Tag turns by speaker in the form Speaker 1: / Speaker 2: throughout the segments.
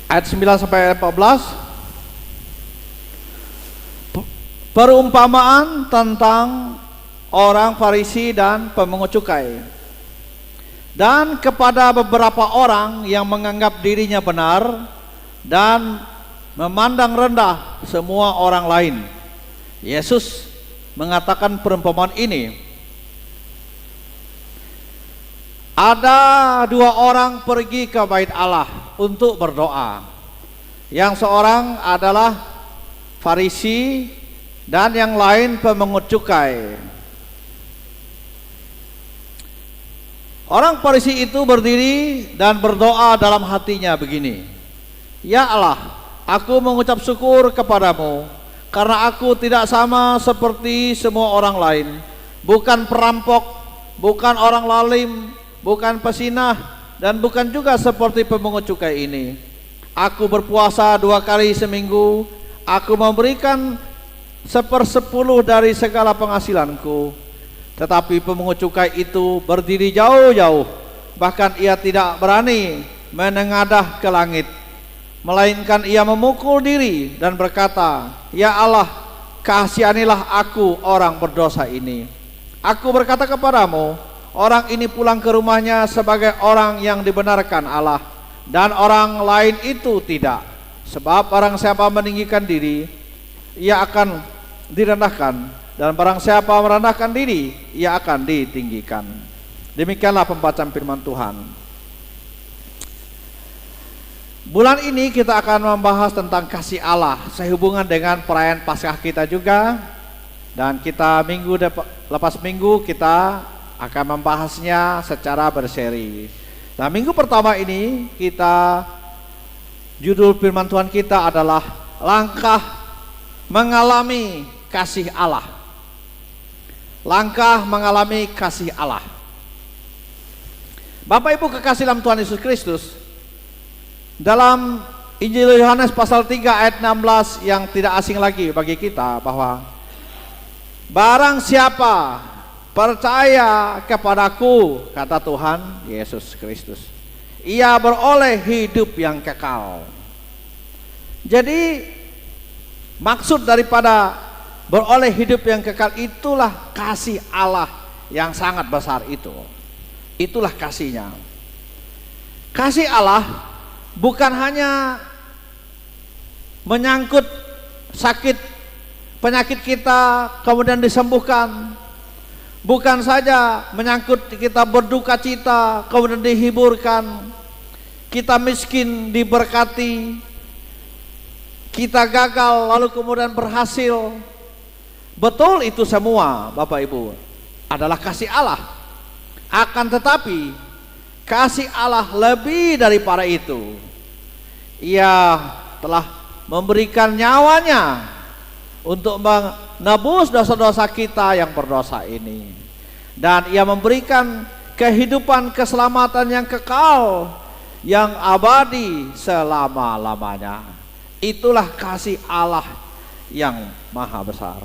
Speaker 1: ayat 9 sampai 14. Perumpamaan tentang orang Farisi dan pemungut cukai. Dan kepada beberapa orang yang menganggap dirinya benar dan memandang rendah semua orang lain, Yesus mengatakan perumpamaan ini. Ada dua orang pergi ke bait Allah untuk berdoa. Yang seorang adalah Farisi dan yang lain pemungut cukai. Orang Farisi itu berdiri dan berdoa dalam hatinya begini, "Ya Allah, aku mengucap syukur kepadamu karena aku tidak sama seperti semua orang lain, bukan perampok, bukan orang lalim, bukan pesinah, dan bukan juga seperti pemungut cukai ini. Aku berpuasa 2 kali seminggu, aku memberikan 1/10 dari segala penghasilanku." Tetapi pemungut cukai itu berdiri jauh-jauh, bahkan ia tidak berani menengadah ke langit, melainkan ia memukul diri dan berkata, "Ya Allah, kasihanilah aku orang berdosa ini." Aku berkata kepadamu, orang ini pulang ke rumahnya sebagai orang yang dibenarkan Allah, dan orang lain itu tidak. Sebab barang siapa meninggikan diri, ia akan direndahkan, dan barang siapa merendahkan diri, ia akan ditinggikan. Demikianlah pembacaan firman Tuhan. Bulan ini kita akan membahas tentang kasih Allah sehubungan dengan perayaan Paskah kita juga, dan kita minggu lepas minggu kita akan membahasnya secara berseri. Nah, minggu pertama ini judul firman Tuhan kita adalah langkah mengalami kasih Allah. Langkah mengalami kasih Allah. Bapak Ibu kekasih dalam Tuhan Yesus Kristus, dalam Injil Yohanes pasal 3 ayat 16 yang tidak asing lagi bagi kita, bahwa barang siapa percaya kepadaku, kata Tuhan Yesus Kristus, ia beroleh hidup yang kekal. Jadi maksud daripada beroleh hidup yang kekal itulah kasih Allah yang sangat besar itu. Itulah kasihnya. Kasih Allah bukan hanya menyangkut penyakit kita kemudian disembuhkan, bukan saja menyangkut kita berduka cita kemudian dihiburkan, kita miskin diberkati, kita gagal lalu kemudian berhasil. Betul, itu semua Bapak Ibu adalah kasih Allah. Akan tetapi kasih Allah lebih daripada itu. Ia telah memberikan nyawanya untuk menebus dosa-dosa kita yang berdosa ini, dan ia memberikan kehidupan keselamatan yang kekal, yang abadi selama-lamanya. Itulah kasih Allah yang maha besar.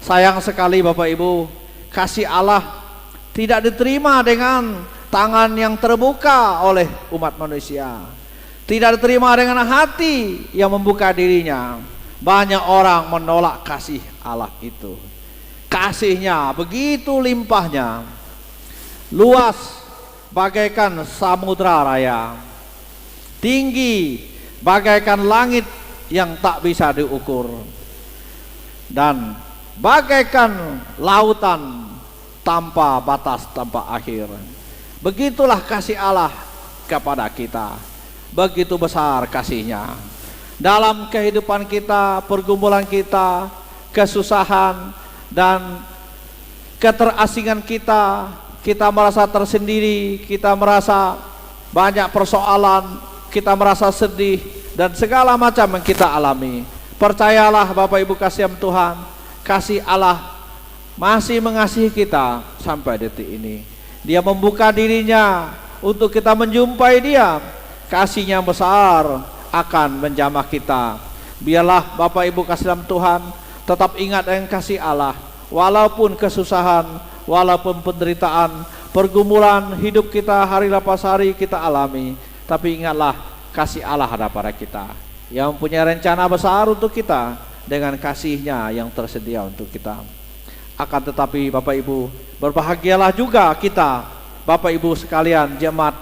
Speaker 1: Sayang sekali Bapak Ibu, kasih Allah tidak diterima dengan tangan yang terbuka oleh umat manusia, tidak diterima dengan hati yang membuka dirinya. Banyak orang menolak kasih Allah itu. Kasihnya begitu limpahnya, luas bagaikan samudra raya, tinggi bagaikan langit yang tak bisa diukur, dan bagaikan lautan tanpa batas, tanpa akhir. Begitulah kasih Allah kepada kita. Begitu besar kasihnya. Dalam kehidupan kita, pergumulan kita, kesusahan dan keterasingan kita, kita merasa tersendiri, kita merasa banyak persoalan, kita merasa sedih, dan segala macam yang kita alami. Percayalah Bapak Ibu kasih Tuhan, kasih Allah masih mengasihi kita sampai detik ini. Dia membuka dirinya untuk kita menjumpai Dia. Kasihnya besar akan menjamah kita. Biarlah Bapak Ibu kasih dalam Tuhan tetap ingat dengan kasih Allah. Walaupun kesusahan, walaupun penderitaan, pergumulan hidup kita hari lepas hari kita alami, tapi ingatlah kasih Allah ada pada kita, yang mempunyai rencana besar untuk kita dengan kasih-Nya yang tersedia untuk kita. Akan tetapi Bapak Ibu, berbahagialah juga kita, Bapak Ibu sekalian, jemaat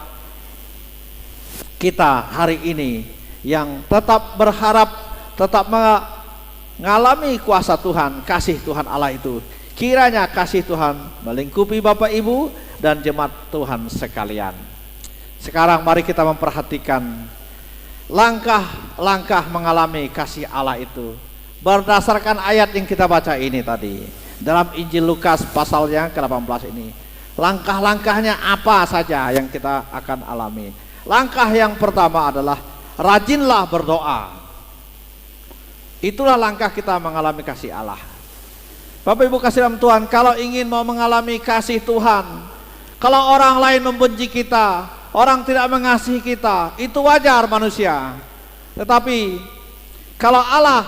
Speaker 1: kita hari ini yang tetap berharap, tetap mengalami kuasa Tuhan, kasih Tuhan Allah itu. Kiranya kasih Tuhan melingkupi Bapak Ibu dan jemaat Tuhan sekalian. Sekarang mari kita memperhatikan langkah-langkah mengalami kasih Allah itu berdasarkan ayat yang kita baca ini tadi dalam Injil Lukas pasal yang ke-18 ini. Langkah-langkahnya apa saja yang kita akan alami? Langkah yang pertama adalah rajinlah berdoa. Itulah langkah kita mengalami kasih Allah. Bapak Ibu kasih dalam Tuhan, kalau ingin mau mengalami kasih Tuhan, kalau orang lain membenci kita, orang tidak mengasihi kita, itu wajar manusia. Tetapi kalau Allah,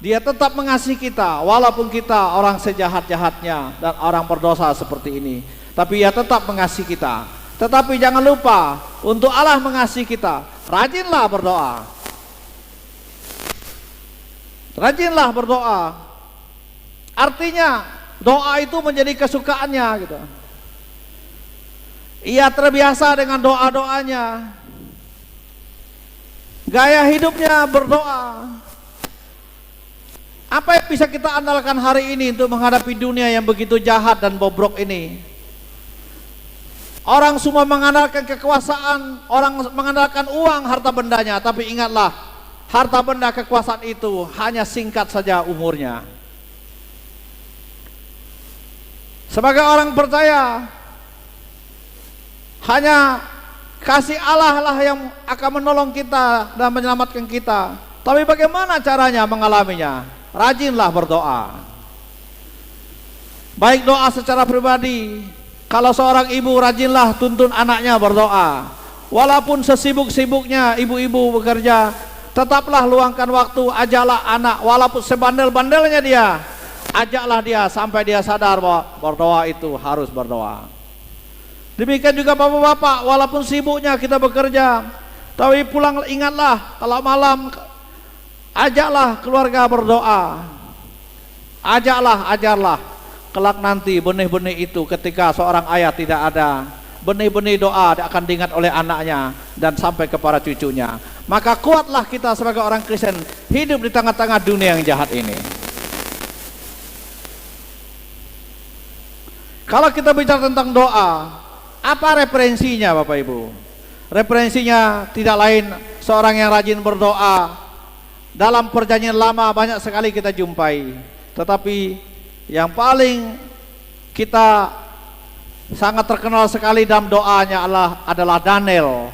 Speaker 1: Dia tetap mengasihi kita, walaupun kita orang sejahat-jahatnya dan orang berdosa seperti ini, tapi Dia tetap mengasihi kita. Tetapi jangan lupa, untuk Allah mengasihi kita, rajinlah berdoa. Rajinlah berdoa. Artinya doa itu menjadi kesukaannya gitu. Ia terbiasa dengan doa-doanya. Gaya hidupnya berdoa. Apa yang bisa kita andalkan hari ini untuk menghadapi dunia yang begitu jahat dan bobrok ini? Orang semua mengandalkan kekuasaan, orang mengandalkan uang, harta bendanya. Tapi ingatlah, harta benda kekuasaan itu hanya singkat saja umurnya. Sebagai orang percaya, hanya kasih Allah lah yang akan menolong kita dan menyelamatkan kita. Tapi bagaimana caranya mengalaminya? Rajinlah berdoa. Baik doa secara pribadi. Kalau seorang ibu, rajinlah tuntun anaknya berdoa. Walaupun sesibuk-sibuknya ibu-ibu bekerja, tetaplah luangkan waktu, ajaklah anak. Walaupun sebandel-bandelnya dia, ajaklah dia sampai dia sadar bahwa berdoa itu harus berdoa. Demikian juga bapak-bapak, walaupun sibuknya kita bekerja, tapi pulang ingatlah kalau malam, ajaklah keluarga berdoa. Ajaklah, ajarlah. Kelak nanti benih-benih itu ketika seorang ayah tidak ada, benih-benih doa akan diingat oleh anaknya dan sampai kepada cucunya. Maka kuatlah kita sebagai orang Kristen hidup di tengah-tengah dunia yang jahat ini. Kalau kita bicara tentang doa, apa referensinya Bapak Ibu? Referensinya tidak lain seorang yang rajin berdoa. Dalam perjanjian lama banyak sekali kita jumpai. Tetapi yang paling kita sangat terkenal sekali dalam doanya adalah Daniel.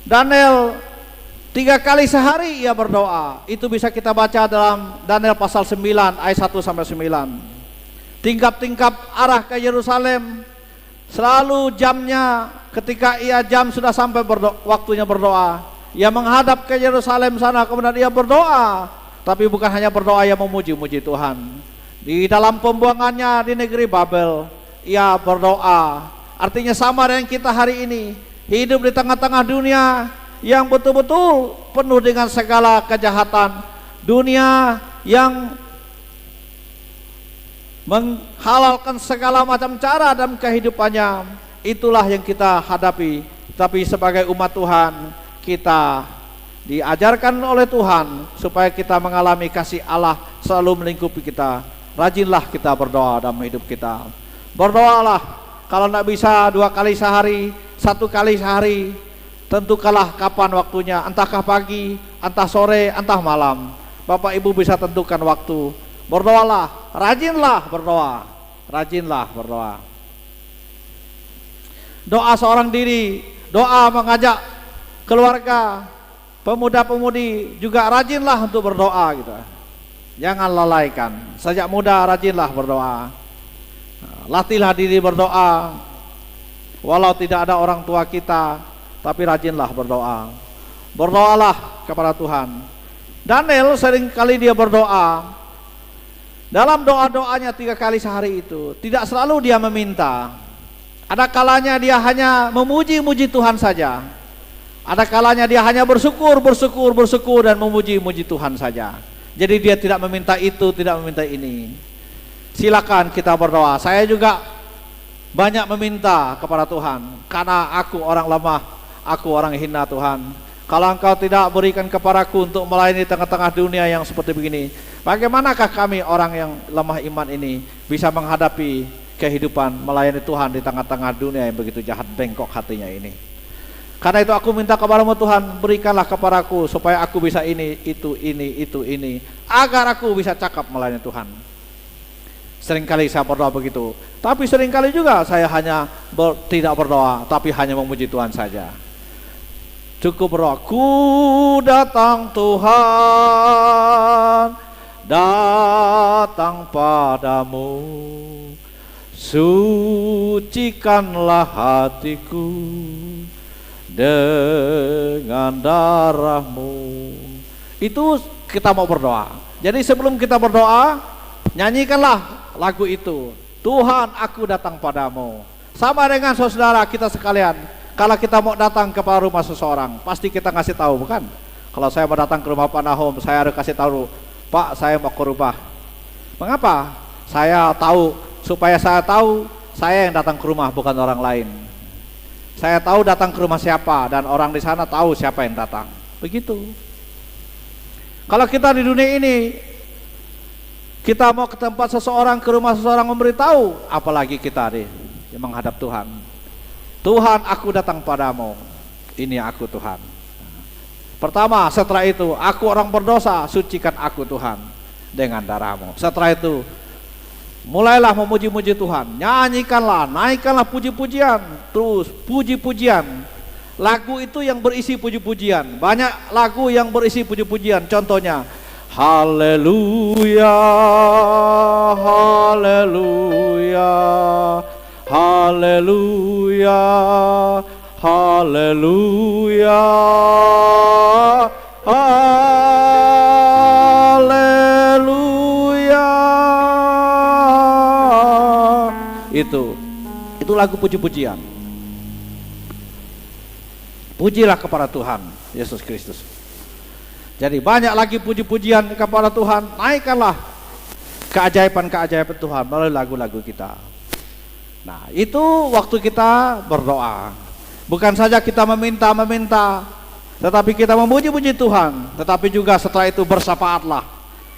Speaker 1: Daniel 3 kali sehari ia berdoa. Itu bisa kita baca dalam Daniel pasal 9 ayat 1 sampai 9. Tingkap-tingkap arah ke Yerusalem, selalu jamnya ketika ia jam sudah sampai waktunya berdoa, ia menghadap ke Yerusalem sana, kemudian ia berdoa. Tapi bukan hanya berdoa, ia memuji-muji Tuhan. Di dalam pembuangannya di negeri Babel, ia berdoa. Artinya sama dengan kita hari ini, hidup di tengah-tengah dunia yang betul-betul penuh dengan segala kejahatan, dunia yang menghalalkan segala macam cara dalam kehidupannya. Itulah yang kita hadapi. Tapi sebagai umat Tuhan, kita diajarkan oleh Tuhan supaya kita mengalami kasih Allah selalu melingkupi kita. Rajinlah kita berdoa dalam hidup kita. Berdoalah. Kalau tidak bisa 2 kali sehari, 1 kali sehari, tentukanlah kapan waktunya, entahkah pagi, entah sore, entah malam. Bapak Ibu bisa tentukan waktu. Berdoalah, rajinlah berdoa. Rajinlah berdoa. Doa seorang diri, doa mengajak keluarga, pemuda-pemudi juga rajinlah untuk berdoa gitu. Jangan lalaikan. Sejak muda rajinlah berdoa. Latihlah diri berdoa. Walau tidak ada orang tua kita, tapi rajinlah berdoa. Berdoalah kepada Tuhan. Daniel sering kali dia berdoa. Dalam doa-doanya 3 kali sehari itu, tidak selalu dia meminta. Ada kalanya dia hanya memuji-muji Tuhan saja. Ada kalanya dia hanya bersyukur dan memuji-muji Tuhan saja. Jadi dia tidak meminta itu, tidak meminta ini. Silakan kita berdoa. Saya juga banyak meminta kepada Tuhan, karena aku orang lemah, aku orang hina Tuhan. Kalau Engkau tidak berikan kepadaku untuk melayani tengah-tengah dunia yang seperti begini, bagaimanakah kami orang yang lemah iman ini bisa menghadapi kehidupan melayani Tuhan di tengah-tengah dunia yang begitu jahat bengkok hatinya ini. Karena itu aku minta kepadamu Tuhan, berikanlah kepadaku supaya aku bisa ini, agar aku bisa cakap melayani Tuhan. Seringkali saya berdoa begitu, tapi seringkali juga saya hanya tidak berdoa, tapi hanya memuji Tuhan saja. Cukup berdoa, ku datang Tuhan, datang padamu, sucikanlah hatiku dengan darahmu. Itu kita mau berdoa. Jadi sebelum kita berdoa, nyanyikanlah lagu itu, Tuhan aku datang padamu. Sama dengan saudara kita sekalian, kalau kita mau datang ke rumah seseorang, pasti kita ngasih tahu, bukan? Kalau saya mau datang ke rumah Pak Nahom, saya harus kasih tahu, Pak saya mau ke rumah. Mengapa? Saya tahu, supaya saya tahu saya yang datang ke rumah, bukan orang lain. Saya tahu datang ke rumah siapa, dan orang di sana tahu siapa yang datang. Begitu. Kalau kita di dunia ini, kita mau ke tempat seseorang, ke rumah seseorang memberitahu, apalagi kita yang menghadap Tuhan. Tuhan aku datang padamu, ini aku Tuhan. Pertama, setelah itu, aku orang berdosa, sucikan aku Tuhan dengan darahmu. Setelah itu, mulailah memuji-muji Tuhan, nyanyikanlah, naikkanlah puji-pujian, terus puji-pujian. Lagu itu yang berisi puji-pujian, banyak lagu yang berisi puji-pujian, contohnya haleluya, haleluya, haleluya, haleluya, haleluya. Itu lagu puji-pujian. Pujilah kepada Tuhan Yesus Kristus. Jadi banyak lagi puji-pujian kepada Tuhan, naikkanlah keajaiban-keajaiban Tuhan melalui lagu-lagu kita. Nah, itu waktu kita berdoa. Bukan saja kita meminta, tetapi kita memuji-muji Tuhan. Tetapi juga setelah itu bersyafaatlah.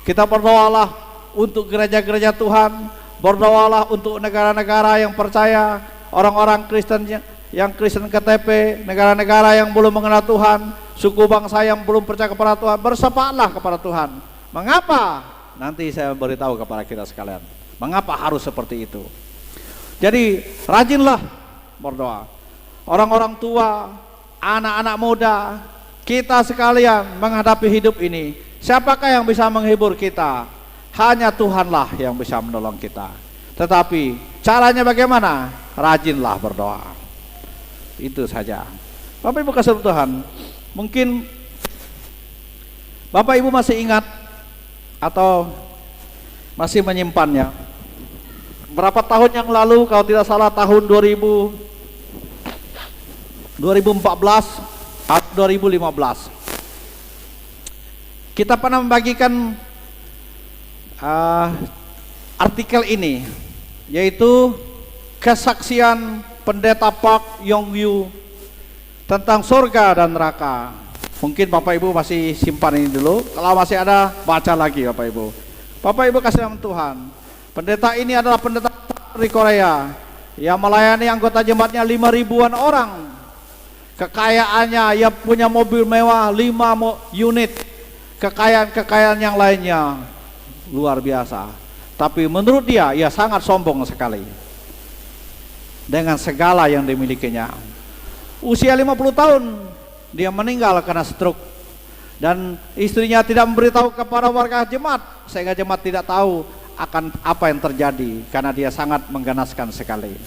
Speaker 1: Kita berdoalah untuk gereja-gereja Tuhan, berdoalah untuk negara-negara yang percaya, orang-orang Kristen yang Kristen KTP, negara-negara yang belum mengenal Tuhan, suku bangsa yang belum percaya kepada Tuhan, bersyafaatlah kepada Tuhan. Mengapa? Nanti saya beritahu kepada kita sekalian, mengapa harus seperti itu. Jadi rajinlah berdoa. Orang-orang tua, anak-anak muda, kita sekalian menghadapi hidup ini, siapakah yang bisa menghibur kita? Hanya Tuhanlah yang bisa menolong kita. Tetapi caranya bagaimana? Rajinlah berdoa. Itu saja. Bapak Ibu kasih Tuhan, mungkin Bapak Ibu masih ingat atau masih menyimpannya. Berapa tahun yang lalu, kalau tidak salah tahun 2014 atau 2015, kita pernah membagikan artikel ini, yaitu kesaksian Pendeta Park Yong-yu tentang surga dan neraka. Mungkin Bapak Ibu masih simpan ini dulu, kalau masih ada baca lagi Bapak Ibu. Bapak Ibu kasih nama Tuhan, pendeta ini adalah pendeta di Korea yang melayani anggota jemaatnya 5.000-an orang. Kekayaannya, ia punya mobil mewah 5 unit. Kekayaan-kekayaan yang lainnya luar biasa. Tapi menurut dia, ia sangat sombong sekali dengan segala yang dimilikinya. Usia 50 tahun dia meninggal karena stroke, dan istrinya tidak memberitahu kepada warga jemaat, sehingga jemaat tidak tahu akan apa yang terjadi, karena dia sangat mengganaskan sekali.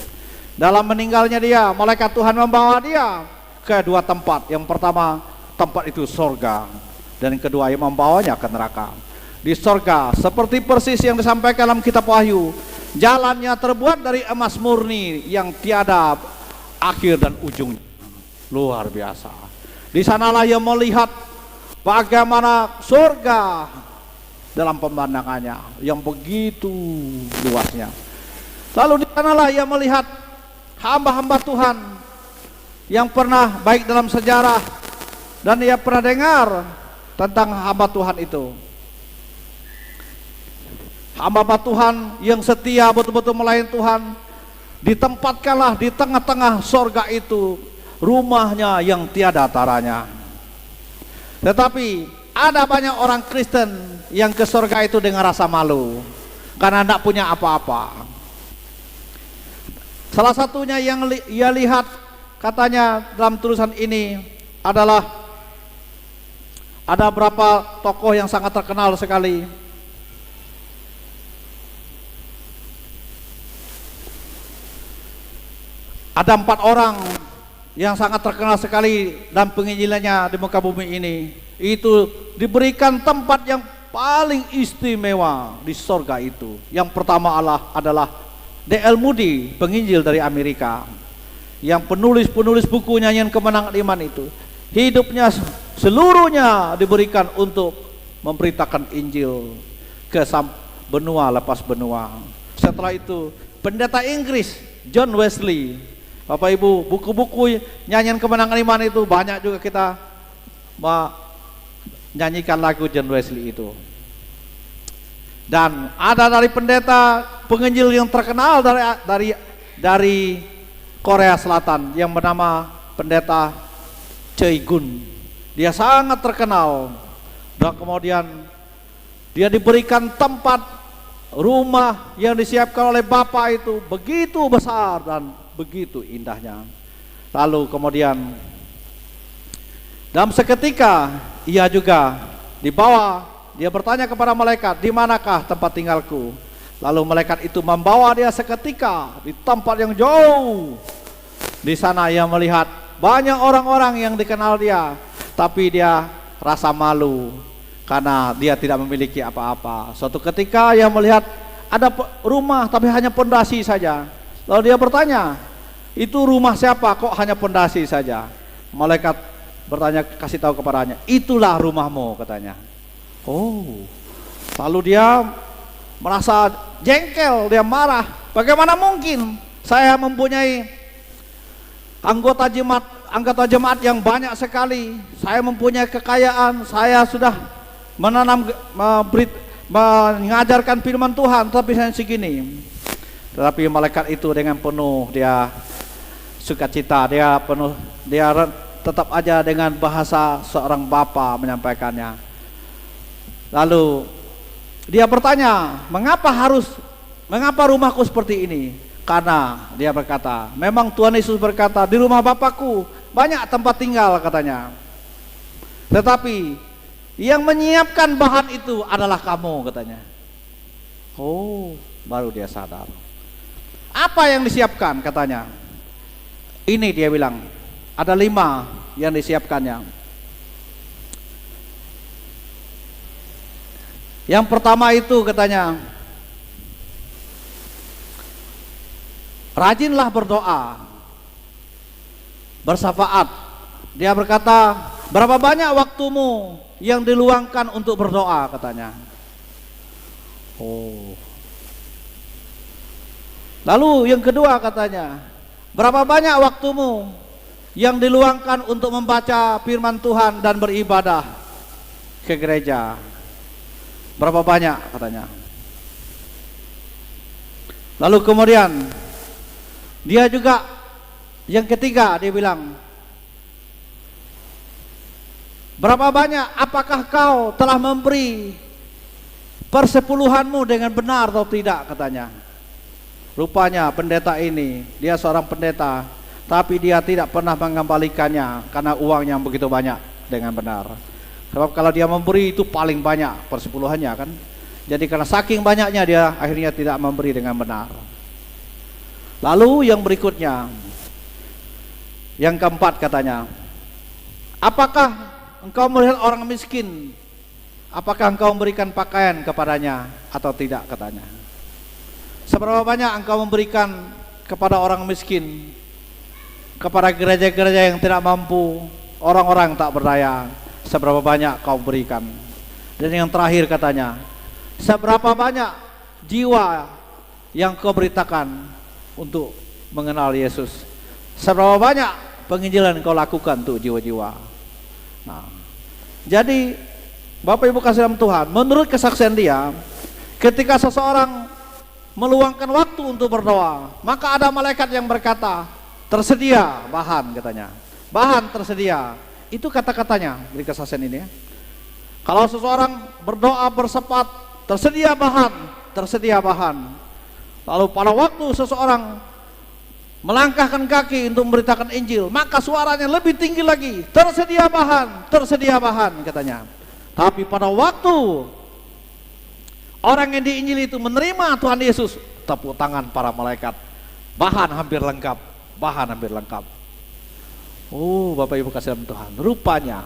Speaker 1: Dalam meninggalnya dia, malaikat Tuhan membawa dia ke dua tempat. Yang pertama, tempat itu surga, dan yang kedua, ia membawanya ke neraka. Di surga, seperti persis yang disampaikan dalam kitab Wahyu, jalannya terbuat dari emas murni yang tiada akhir dan ujung. Luar biasa. Di sanalah ia melihat bagaimana surga dalam pemandangannya yang begitu luasnya. Lalu di sanalah ia melihat hamba-hamba Tuhan yang pernah baik dalam sejarah, dan ia pernah dengar tentang hamba Tuhan itu. Hamba Tuhan yang setia betul-betul melayani Tuhan, ditempatkanlah di tengah-tengah sorga itu rumahnya yang tiada taranya. Tetapi ada banyak orang Kristen yang ke sorga itu dengan rasa malu karena tidak punya apa-apa. Salah satunya yang ia lihat, katanya dalam tulisan ini, adalah ada beberapa tokoh yang sangat terkenal sekali. Ada 4 orang yang sangat terkenal sekali dalam penginjilannya di muka bumi ini. Itu diberikan tempat yang paling istimewa di sorga itu. Yang pertama adalah D.L. Moody, penginjil dari Amerika, yang penulis buku Nyanyian Kemenangan Iman itu. Hidupnya seluruhnya diberikan untuk memberitakan Injil ke benua lepas benua. Setelah itu pendeta Inggris John Wesley. Bapak Ibu, buku-buku Nyanyian Kemenangan Iman itu banyak juga kita menyanyikan lagu John Wesley itu. Dan ada dari pendeta penginjil yang terkenal dari Korea Selatan yang bernama pendeta Choi Gun. Dia sangat terkenal, dan kemudian dia diberikan tempat rumah yang disiapkan oleh Bapak itu begitu besar dan begitu indahnya. Lalu kemudian dalam seketika ia juga dibawa, dia bertanya kepada malaikat, di manakah tempat tinggalku? Lalu malaikat itu membawa dia seketika di tempat yang jauh. Di sana ia melihat banyak orang-orang yang dikenal dia, tapi dia rasa malu karena dia tidak memiliki apa-apa. Suatu ketika ia melihat ada rumah tapi hanya pondasi saja. Lalu dia bertanya, itu rumah siapa kok hanya pondasi saja? Malaikat bertanya, kasih tahu kepadanya, itulah rumahmu, katanya. Oh, lalu dia merasa jengkel, dia marah. Bagaimana mungkin saya mempunyai anggota jemaat yang banyak sekali, saya mempunyai kekayaan, saya sudah mengajarkan firman Tuhan, tapi saya segini. Tetapi malaikat itu dengan penuh dia sukacita, dia tetap aja dengan bahasa seorang bapa menyampaikannya. Lalu dia bertanya, mengapa rumahku seperti ini? Karena dia berkata, memang Tuhan Yesus berkata, di rumah Bapakku banyak tempat tinggal, katanya. Tetapi yang menyiapkan bahan itu adalah kamu, katanya. Oh, baru dia sadar. Apa yang disiapkan, katanya? Ini dia bilang, ada 5 yang disiapkannya. Yang pertama itu katanya, rajinlah berdoa, bersyafaat. Dia berkata, berapa banyak waktumu yang diluangkan untuk berdoa, katanya. Oh. Lalu yang kedua katanya, berapa banyak waktumu yang diluangkan untuk membaca firman Tuhan dan beribadah ke gereja? Berapa banyak, katanya. Lalu kemudian dia juga yang ketiga, dia bilang, berapa banyak, apakah kau telah memberi persepuluhanmu dengan benar atau tidak, katanya. Rupanya pendeta ini, dia seorang pendeta, tapi dia tidak pernah mengembalikannya karena uang yang begitu banyak dengan benar. Sebab kalau dia memberi itu paling banyak persepuluhannya kan. Jadi karena saking banyaknya dia akhirnya tidak memberi dengan benar. Lalu yang berikutnya, yang keempat katanya, apakah engkau melihat orang miskin? Apakah engkau memberikan pakaian kepadanya atau tidak, katanya. Seberapa banyak engkau memberikan kepada orang miskin, kepada gereja-gereja yang tidak mampu, orang-orang tak berdaya, seberapa banyak kau berikan. Dan yang terakhir katanya, seberapa banyak jiwa yang kau beritakan untuk mengenal Yesus. Seberapa banyak penginjilan kau lakukan untuk jiwa-jiwa. Nah, jadi Bapak Ibu kasih dalam Tuhan, menurut kesaksian dia, ketika seseorang meluangkan waktu untuk berdoa, maka ada malaikat yang berkata, tersedia bahan katanya. Bahan tersedia. Itu kata-katanya dari kesaksian ini ya. Kalau seseorang berdoa bersepat, tersedia bahan, tersedia bahan. Lalu pada waktu seseorang melangkahkan kaki untuk memberitakan Injil, maka suaranya lebih tinggi lagi, tersedia bahan katanya. Tapi pada waktu orang yang diinjili itu menerima Tuhan Yesus, tepuk tangan para malaikat, bahan hampir lengkap, bahan hampir lengkap. Oh, Bapak Ibu kasih dalam Tuhan, rupanya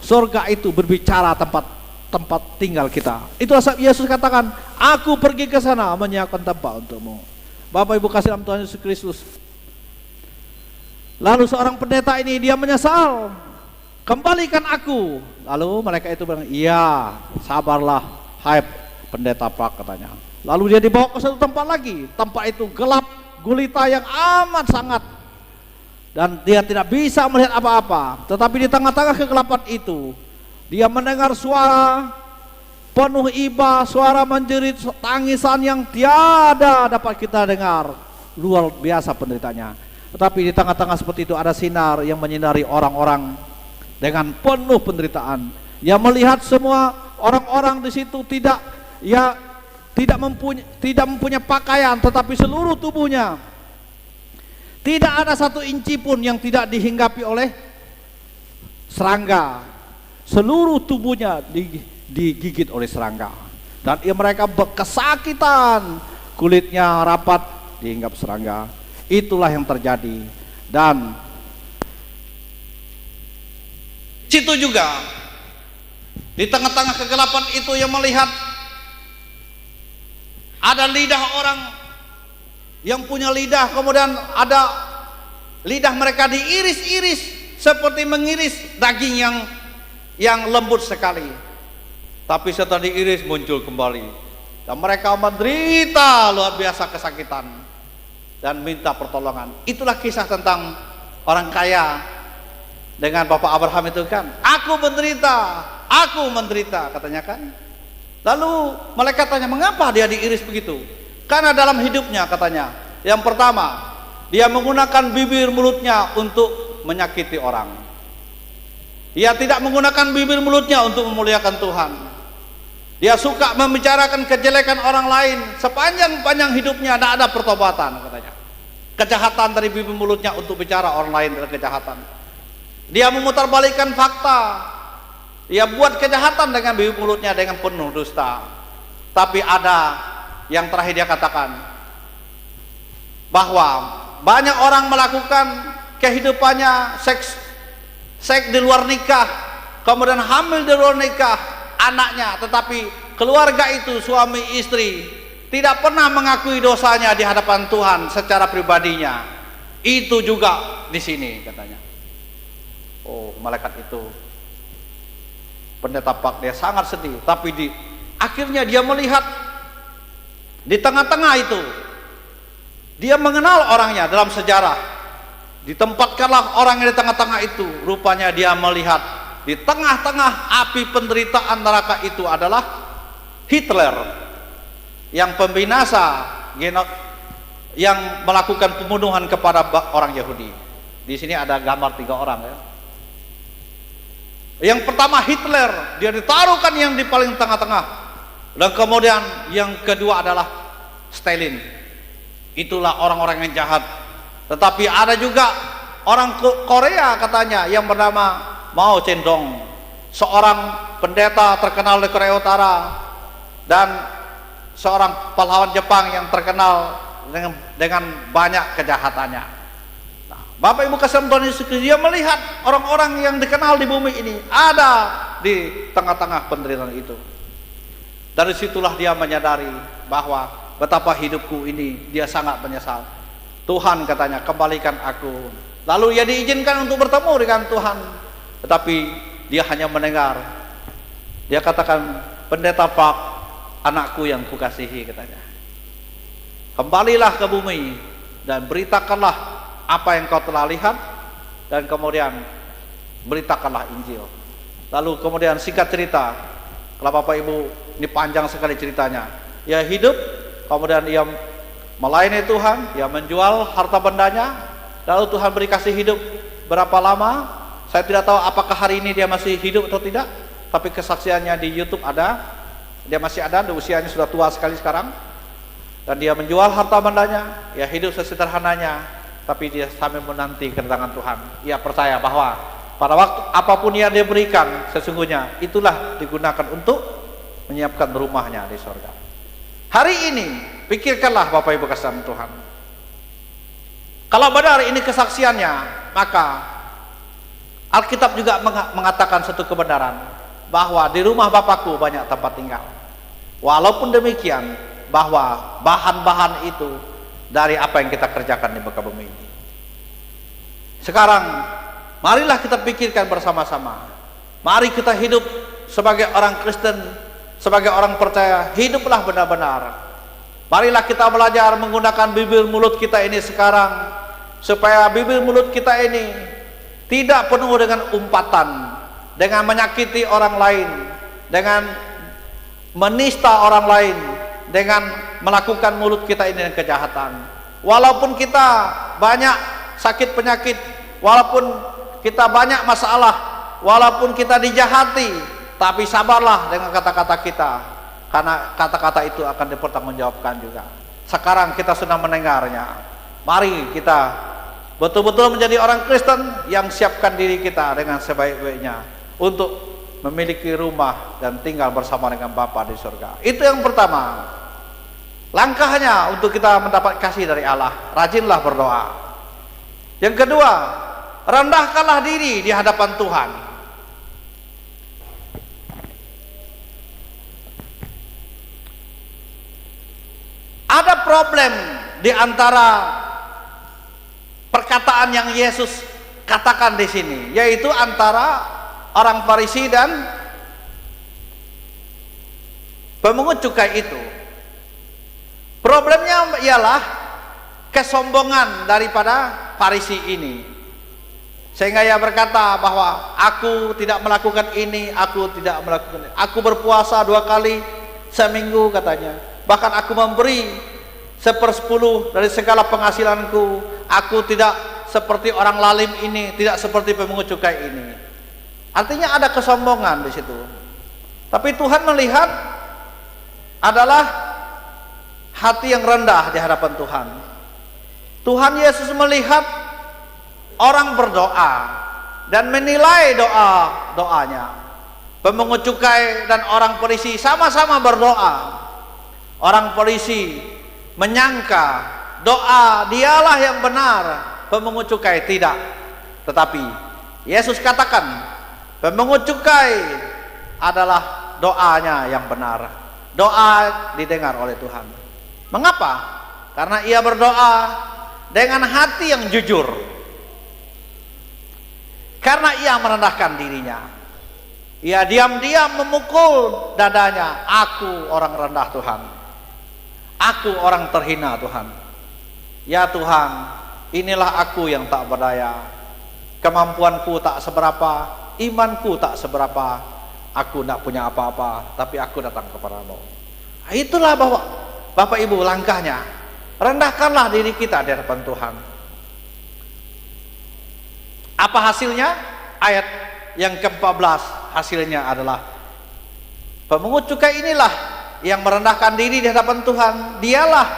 Speaker 1: surga itu berbicara tempat tinggal kita. Itulah sebab Yesus katakan, aku pergi ke sana menyiapkan tempat untukmu. Bapak Ibu kasih dalam Tuhan Yesus Kristus. Lalu seorang pendeta ini dia menyesal, kembalikan aku. Lalu mereka itu bilang, iya, sabarlah, hai pendeta Pak katanya. Lalu dia dibawa ke satu tempat lagi. Tempat itu gelap, gulita yang amat sangat, dan dia tidak bisa melihat apa-apa. Tetapi di tengah-tengah kegelapan itu, dia mendengar suara penuh iba, suara menjerit, tangisan yang tiada dapat kita dengar. Luar biasa penderitanya. Tetapi di tengah-tengah seperti itu ada sinar yang menyinari orang-orang dengan penuh penderitaan. Yang melihat semua orang-orang di situ tidak mempunyai pakaian, tetapi seluruh tubuhnya tidak ada satu inci pun yang tidak dihinggapi oleh serangga. Seluruh tubuhnya digigit oleh serangga, dan mereka kesakitan, kulitnya rapat dihinggap serangga. Itulah yang terjadi. Dan situ juga di tengah-tengah kegelapan itu yang melihat ada lidah orang yang punya lidah, kemudian ada lidah mereka diiris-iris seperti mengiris daging yang lembut sekali. Tapi setelah diiris muncul kembali, dan mereka menderita luar biasa kesakitan dan minta pertolongan. Itulah kisah tentang orang kaya dengan Bapak Abraham itu kan. Aku menderita katanya kan. Lalu malaikat tanya, mengapa dia diiris begitu? Karena dalam hidupnya katanya, yang pertama, dia menggunakan bibir mulutnya untuk menyakiti orang. Dia tidak menggunakan bibir mulutnya untuk memuliakan Tuhan. Dia suka membicarakan kejelekan orang lain. Sepanjang hidupnya tidak ada pertobatan katanya. Kejahatan dari bibir mulutnya untuk bicara orang lain adalah kejahatan. Dia memutarbalikkan fakta. Dia buat kejahatan dengan bibir mulutnya dengan penuh dusta. Tapi ada yang terakhir dia katakan, bahwa banyak orang melakukan kehidupannya seks di luar nikah, kemudian hamil di luar nikah anaknya, tetapi keluarga itu suami istri tidak pernah mengakui dosanya di hadapan Tuhan secara pribadinya. Itu juga di sini katanya. Oh, malaikat itu, pendeta Pak, dia sangat sedih. Tapi akhirnya dia melihat di tengah-tengah itu, dia mengenal orangnya dalam sejarah. Ditempatkanlah orang yang di tengah-tengah itu. Rupanya dia melihat di tengah-tengah api penderitaan neraka itu adalah Hitler, yang pembinasa, yang melakukan pembunuhan kepada orang Yahudi. Di sini ada gambar 3 orang ya. Yang pertama Hitler, dia ditaruhkan yang di paling tengah-tengah. Dan kemudian yang kedua adalah Stalin. Itulah orang-orang yang jahat. Tetapi ada juga orang Korea katanya yang bernama Mao Zedong, seorang pendeta terkenal di Korea Utara dan seorang pahlawan Jepang yang terkenal dengan banyak kejahatannya. Nah, Bapak Ibu kasih Tuhan Yesus Kristus, dia melihat orang-orang yang dikenal di bumi ini ada di tengah-tengah penderitaan itu. Dari situlah dia menyadari bahwa betapa hidupku ini dia sangat menyesal. Tuhan katanya, kembalikan aku Lalu ia diizinkan untuk bertemu dengan Tuhan, tetapi dia hanya mendengar. Dia katakan, "Pendeta Pak, anakku yang kukasihi," katanya. "Kembalilah ke bumi dan beritakanlah apa yang kau telah lihat, dan kemudian beritakanlah Injil." Lalu kemudian singkat cerita, kalau Bapak Ibu, ini panjang sekali ceritanya. Ia hidup, kemudian ia melayani Tuhan, ia menjual harta bendanya. Lalu Tuhan beri kasih hidup berapa lama? Saya tidak tahu apakah hari ini dia masih hidup atau tidak, tapi kesaksiannya di YouTube ada. Dia masih ada, usianya sudah tua sekali sekarang. Dan dia menjual harta bendanya, ia hidup sesederhananya, tapi dia sambil menanti kedatangan Tuhan. Ia percaya bahwa pada waktu apapun yang dia berikan, sesungguhnya itulah digunakan untuk menyiapkan rumahnya di surga. Hari ini, pikirkanlah Bapak Ibu kasihan Tuhan. Kalau benar ini kesaksiannya, maka Alkitab juga mengatakan satu kebenaran, bahwa di rumah Bapakku banyak tempat tinggal. Walaupun demikian, bahwa bahan-bahan itu dari apa yang kita kerjakan di muka bumi ini. Sekarang, marilah kita pikirkan bersama-sama. Mari kita hidup sebagai orang Kristen, sebagai orang percaya, hiduplah benar-benar. Marilah kita belajar menggunakan bibir mulut kita ini sekarang, supaya bibir mulut kita ini tidak penuh dengan umpatan, dengan menyakiti orang lain, dengan menista orang lain, dengan melakukan mulut kita ini dengan kejahatan. Walaupun kita banyak sakit penyakit, walaupun kita banyak masalah, walaupun kita dijahati, tapi sabarlah dengan kata-kata kita, karena kata-kata itu akan dipertanggungjawabkan juga. Sekarang kita sedang mendengarnya. Mari kita betul-betul menjadi orang Kristen yang siapkan diri kita dengan sebaik-baiknya untuk memiliki rumah dan tinggal bersama dengan Bapa di surga. Itu yang pertama. Langkahnya untuk kita mendapat kasih dari Allah, rajinlah berdoa. Yang kedua, rendahkanlah diri di hadapan Tuhan. Ada problem di antara perkataan yang Yesus katakan di sini, yaitu antara orang Farisi dan pemungut cukai itu. Problemnya ialah kesombongan daripada Farisi ini, sehingga ia berkata bahwa aku tidak melakukan ini, aku tidak melakukan ini. Aku berpuasa 2 kali seminggu katanya, bahkan aku memberi 1/10 dari segala penghasilanku. Aku tidak seperti orang lalim ini, tidak seperti pemungut cukai ini. Artinya ada kesombongan di situ. Tapi Tuhan melihat adalah hati yang rendah di hadapan Tuhan. Tuhan Yesus melihat orang berdoa dan menilai doanya. Pemungut cukai dan orang Farisi sama-sama berdoa. Orang Farisi menyangka doa dialah yang benar, pemungut cukai tidak. Tetapi Yesus katakan pemungut cukai adalah doanya yang benar. Doa didengar oleh Tuhan. Mengapa? Karena ia berdoa dengan hati yang jujur. Karena ia merendahkan dirinya. Ia diam-diam memukul dadanya. Aku orang rendah Tuhan. Aku orang terhina Tuhan. Ya Tuhan, inilah aku yang tak berdaya. Kemampuanku tak seberapa, imanku tak seberapa. Aku tidak punya apa-apa, tapi aku datang kepadamu. Itulah bahwa Bapak Ibu langkahnya. Rendahkanlah diri kita di hadapan Tuhan. Apa hasilnya? Ayat yang ke-14 hasilnya adalah pemungut cukai inilah yang merendahkan diri di hadapan Tuhan. Dialah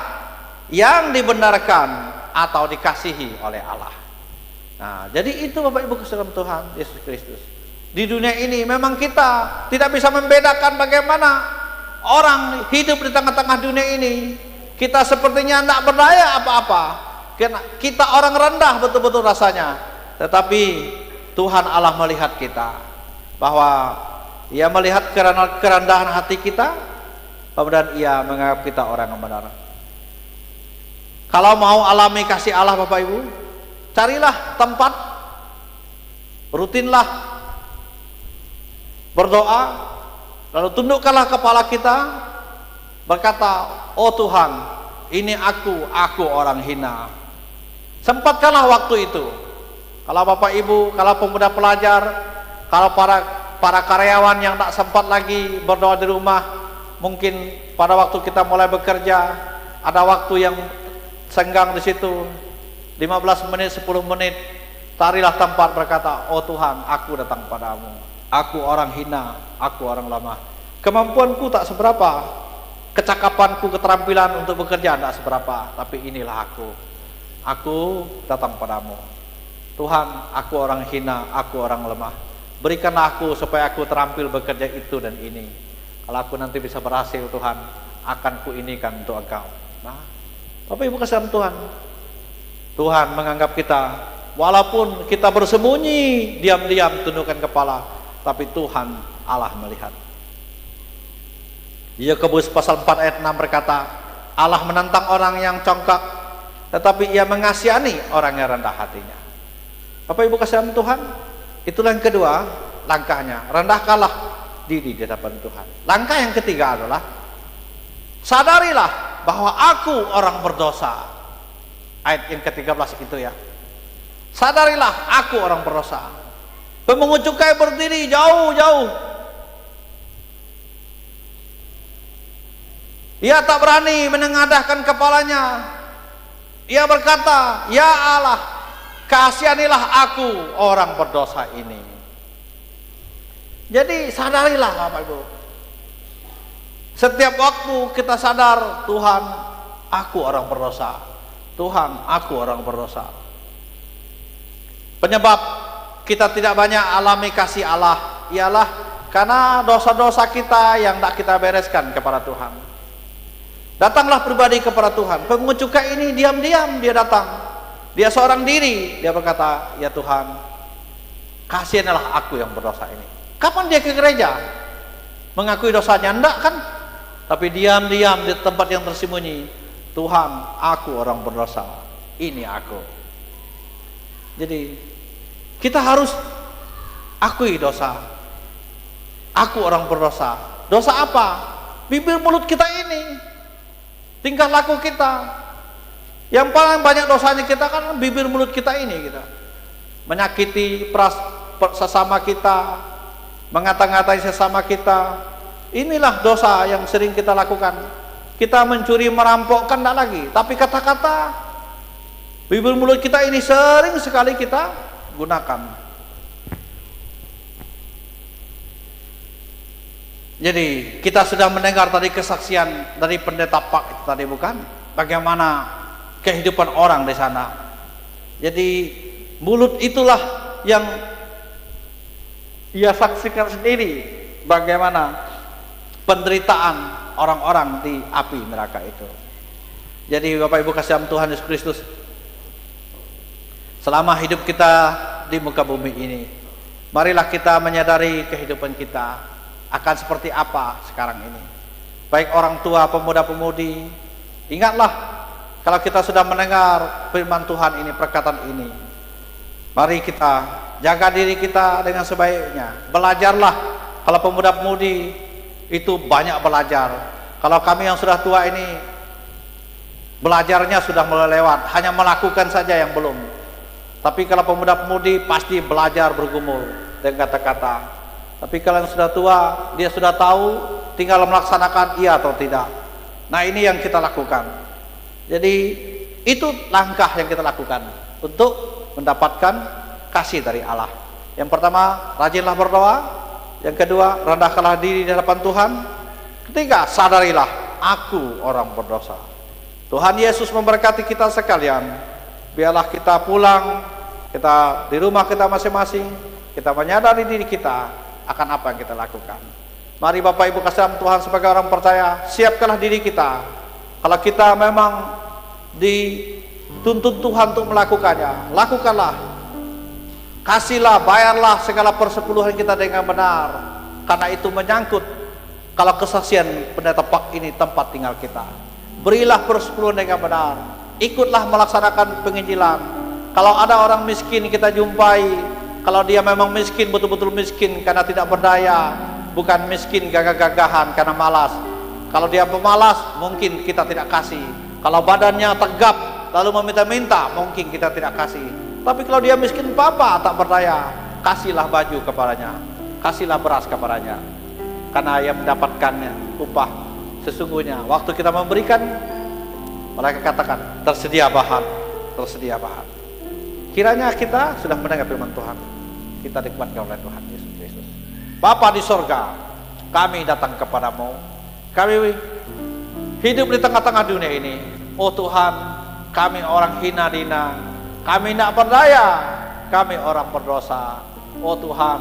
Speaker 1: yang dibenarkan atau dikasihi oleh Allah. Nah, jadi itu Bapak Ibu kesayangan Tuhan Yesus Kristus. Di dunia ini memang kita tidak bisa membedakan bagaimana orang hidup di tengah-tengah dunia ini. Kita sepertinya tidak berdaya apa-apa. Kita orang rendah betul-betul rasanya. Tetapi Tuhan Allah melihat kita, bahwa Ia melihat kerendahan hati kita, kemudian Ia menganggap kita orang yang benar. Kalau mau alami kasih Allah Bapak Ibu, carilah tempat, rutinlah berdoa, lalu tundukkanlah kepala kita, berkata, oh Tuhan, ini aku orang hina. Sempatkanlah waktu itu. Kalau Bapak Ibu, kalau pemuda pelajar, kalau para karyawan yang tak sempat lagi berdoa di rumah, mungkin pada waktu kita mulai bekerja, ada waktu yang senggang di situ, 15 menit, 10 menit, carilah tempat, berkata, oh Tuhan, aku datang padamu. Aku orang hina, aku orang lemah. Kemampuanku tak seberapa, kecakapanku, keterampilan untuk bekerja tak seberapa, tapi inilah aku datang padamu. Tuhan, aku orang hina, aku orang lemah. Berikanlah aku supaya aku terampil bekerja itu dan ini. Kalau aku nanti bisa berhasil, Tuhan, akan kuinikan untuk Engkau. Nah, Bapak Ibu kasihan Tuhan, Tuhan menganggap kita, walaupun kita bersembunyi, diam-diam tundukkan kepala, tapi Tuhan Allah melihat. Yakobus pasal 4 ayat 6 berkata, Allah menentang orang yang congkak, tetapi Ia mengasihani orang yang rendah hatinya. Bapak Ibu kasihan Tuhan, itulah yang kedua langkahnya, rendahkanlah diri di hadapan Tuhan. Langkah yang ketiga adalah sadarilah bahwa aku orang berdosa. Ayat yang ke-13 itu ya. Sadarilah aku orang berdosa. Pemungut cukai berdiri jauh-jauh. Ia tak berani menengadahkan kepalanya. Ia berkata, ya Allah, kasihanilah aku orang berdosa ini. Jadi sadarilah Bapak Ibu. Setiap waktu kita sadar, Tuhan, aku orang berdosa. Tuhan, aku orang berdosa. Penyebab kita tidak banyak alami kasih Allah ialah karena dosa-dosa kita yang tak kita bereskan kepada Tuhan. Datanglah pribadi kepada Tuhan. Pemungut cukai ini diam-diam dia datang. Dia seorang diri, dia berkata, ya Tuhan, kasihanilah aku yang berdosa ini. Kapan dia ke gereja? Mengakui dosanya? Enggak kan? Tapi diam-diam di tempat yang tersembunyi, Tuhan, aku orang berdosa, ini aku. Jadi kita harus akui dosa. Aku orang berdosa. Dosa apa? Bibir mulut kita ini, tingkah laku kita. Yang paling banyak dosanya kita kan bibir mulut kita ini, kita menyakiti sesama kita, mengata-ngatai sesama kita. Inilah dosa yang sering kita lakukan. Kita mencuri, merampok kan tidak lagi, tapi kata-kata bibir mulut kita ini sering sekali kita gunakan. Jadi kita sudah mendengar tadi kesaksian dari pendeta Pak itu tadi, bukan? Bagaimana kehidupan orang di sana. Jadi mulut itulah yang ia saksikan sendiri, bagaimana penderitaan orang-orang di api neraka itu. Jadi Bapak Ibu kasihan Tuhan Yesus Kristus, selama hidup kita di muka bumi ini, marilah kita menyadari kehidupan kita akan seperti apa sekarang ini. Baik orang tua, pemuda-pemudi, ingatlah kalau kita sudah mendengar firman Tuhan ini, perkataan ini, mari kita jaga diri kita dengan sebaiknya. Belajarlah. Kalau pemuda-pemudi itu banyak belajar. Kalau kami yang sudah tua ini, belajarnya sudah mulai lewat, hanya melakukan saja yang belum. Tapi kalau pemuda-pemudi pasti belajar bergumul dengan kata-kata. Tapi kalau yang sudah tua, dia sudah tahu, tinggal melaksanakan iya atau tidak. Nah, ini yang kita lakukan. Jadi itu langkah yang kita lakukan untuk mendapatkan kasih dari Allah. Yang pertama, rajinlah berdoa. Yang kedua, rendahkanlah diri di hadapan Tuhan. Ketiga, sadarilah aku orang berdosa. Tuhan Yesus memberkati kita sekalian. Biarlah kita pulang, kita di rumah kita masing-masing, kita menyadari diri kita akan apa yang kita lakukan. Mari Bapak Ibu kasihan Tuhan, sebagai orang percaya, siapkanlah diri kita. Kalau kita memang dituntut Tuhan untuk melakukannya, lakukanlah. Kasihlah, bayarlah segala persepuluhan kita dengan benar, karena itu menyangkut kalau kesaksian pendeta Pak ini tempat tinggal kita. Berilah persepuluhan dengan benar, ikutlah melaksanakan penginjilan, Kalau ada orang miskin kita jumpai, kalau dia memang miskin, betul-betul miskin karena tidak berdaya, bukan miskin gagah-gagahan karena malas. Kalau dia pemalas, mungkin kita tidak kasih. Kalau badannya tegap lalu meminta-minta, mungkin kita tidak kasih. Tapi kalau dia miskin papa, tak berdaya, kasihlah baju kepadanya, kasihlah beras kepadanya, karena ia mendapatkannya upah sesungguhnya. Waktu kita memberikan, mereka katakan tersedia bahan, tersedia bahan. Kiranya kita sudah mendengar firman Tuhan, kita dikuatkan oleh Tuhan Yesus Kristus. Bapa di sorga, kami datang kepadamu, kami hidup di tengah-tengah dunia ini. Oh Tuhan, kami orang hina dina, kami tidak berdaya, kami orang berdosa. Oh Tuhan,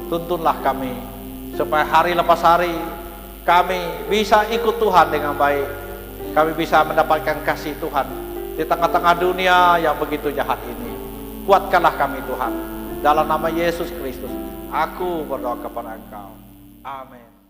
Speaker 1: tuntunlah kami supaya hari lepas hari kami bisa ikut Tuhan dengan baik. Kami bisa mendapatkan kasih Tuhan di tengah-tengah dunia yang begitu jahat ini. Kuatkanlah kami Tuhan, dalam nama Yesus Kristus aku berdoa kepada Engkau, amin.